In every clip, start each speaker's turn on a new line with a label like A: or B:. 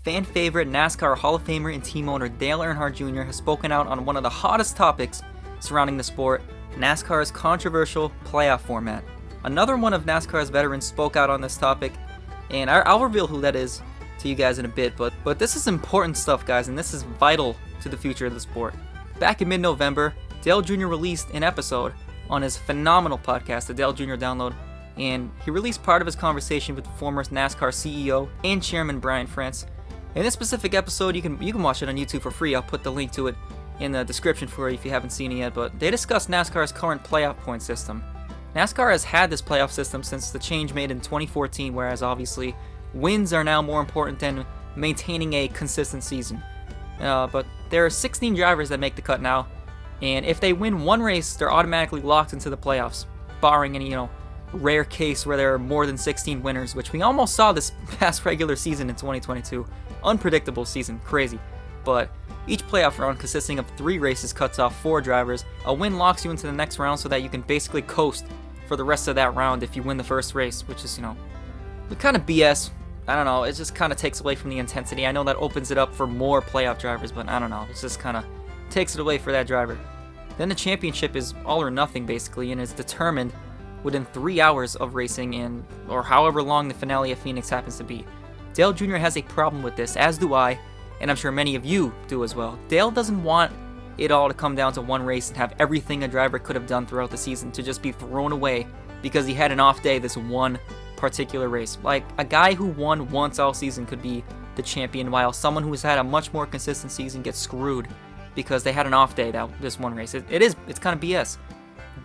A: fan favorite NASCAR Hall-of-Famer and team owner Dale Earnhardt Jr. has spoken out on one of the hottest topics surrounding the sport, NASCAR's controversial playoff format. Another one of NASCAR's veterans spoke out on this topic, and I'll reveal who that is to you guys in a bit, but this is important stuff, guys, and this is vital to the future of the sport. Back in mid-November, Dale Jr. released an episode on his phenomenal podcast, the Dale Jr. Download, and he released part of his conversation with former NASCAR CEO and chairman Brian France. In this specific episode, you can watch it on YouTube for free. I'll put the link to it in the description for you if you haven't seen it yet, but they discuss NASCAR's current playoff point system. NASCAR has had this playoff system since the change made in 2014, whereas obviously wins are now more important than maintaining a consistent season. But there are 16 drivers that make the cut now, and if they win one race, they're automatically locked into the playoffs, barring any, rare case where there are more than 16 winners, which we almost saw this past regular season in 2022. Unpredictable season, crazy. But each playoff round consisting of 3 races cuts off 4 drivers. A win locks you into the next round so that you can basically coast for the rest of that round if you win the first race, which is, kind of BS. I don't know, it just kind of takes away from the intensity. I know that opens it up for more playoff drivers, but I don't know, it just kind of takes it away for that driver. Then the championship is all or nothing basically, and is determined within 3 hours of racing or however long the finale of Phoenix happens to be. Dale Jr. has a problem with this, as do I, and I'm sure many of you do as well. Dale doesn't want it all to come down to one race and have everything a driver could have done throughout the season to just be thrown away because he had an off day this one particular race. Like, a guy who won once all season could be the champion, while someone who's had a much more consistent season gets screwed because they had an off day this one race. It's kind of BS.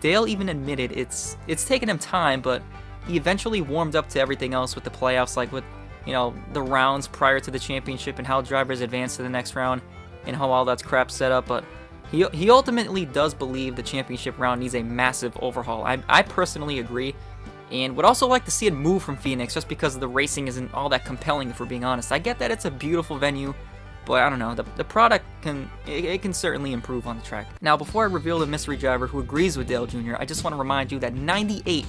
A: Dale even admitted it's taken him time, but he eventually warmed up to everything else with the playoffs, like with the rounds prior to the championship and how drivers advance to the next round and how all that crap set up. But he ultimately does believe the championship round needs a massive overhaul. I personally agree, and would also like to see it move from Phoenix just because the racing isn't all that compelling, if we're being honest. I get that it's a beautiful venue, but I don't know, the product can certainly improve on the track. Now, before I reveal the mystery driver who agrees with Dale Jr., I just want to remind you that 98%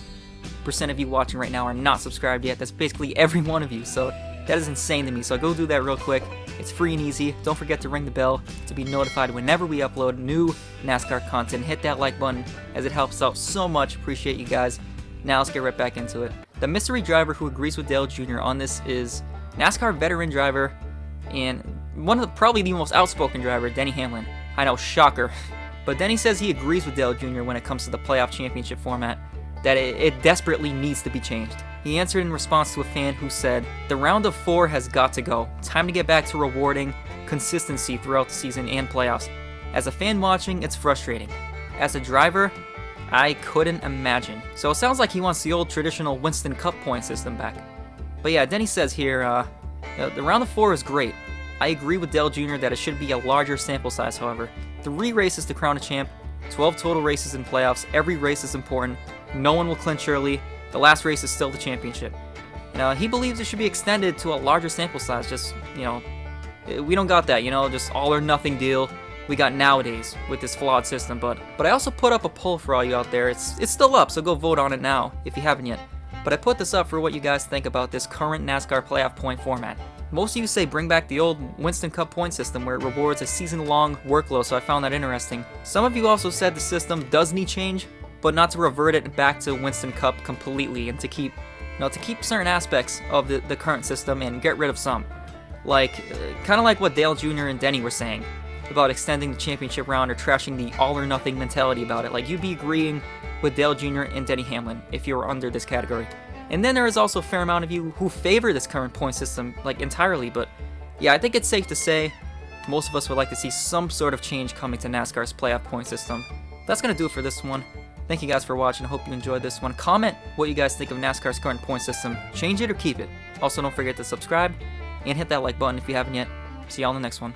A: of you watching right now are not subscribed yet. That's basically every one of you, so that is insane to me. So go do that real quick. It's free and easy. Don't forget to ring the bell to be notified whenever we upload new NASCAR content. Hit that like button as it helps out so much. Appreciate you guys. Now let's get right back into it. The mystery driver who agrees with Dale Jr. on this is NASCAR veteran driver and probably the most outspoken driver, Denny Hamlin. I know, shocker. But Denny says he agrees with Dale Jr. when it comes to the playoff championship format, that it desperately needs to be changed. He answered in response to a fan who said, "The round of 4 has got to go. Time to get back to rewarding consistency throughout the season and playoffs. As a fan watching, it's frustrating. As a driver, I couldn't imagine." So it sounds like he wants the old traditional Winston Cup point system back. But yeah, Denny says here, the round of 4 is great. I agree with Dale Jr. that it should be a larger sample size, however. 3 races to crown a champ, 12 total races in playoffs. Every race is important. No one will clinch early. The last race is still the championship. He believes it should be extended to a larger sample size. Just, we don't got that, just all or nothing deal we got nowadays with this flawed system. But I also put up a poll for all you out there. It's still up, so go vote on it now if you haven't yet. But I put this up for what you guys think about this current NASCAR playoff point format. Most of you say bring back the old Winston Cup point system where it rewards a season-long workload, so I found that interesting. Some of you also said the system does need change, but not to revert it back to Winston Cup completely, and to keep certain aspects of the current system and get rid of some. Kind of like what Dale Jr. and Denny were saying about extending the championship round or trashing the all-or-nothing mentality about it. You'd be agreeing with Dale Jr. and Denny Hamlin if you were under this category. And then there is also a fair amount of you who favor this current point system, entirely. But yeah, I think it's safe to say most of us would like to see some sort of change coming to NASCAR's playoff point system. That's going to do it for this one. Thank you guys for watching. I hope you enjoyed this one. Comment what you guys think of NASCAR's current point system. Change it or keep it. Also, don't forget to subscribe and hit that like button if you haven't yet. See y'all in the next one.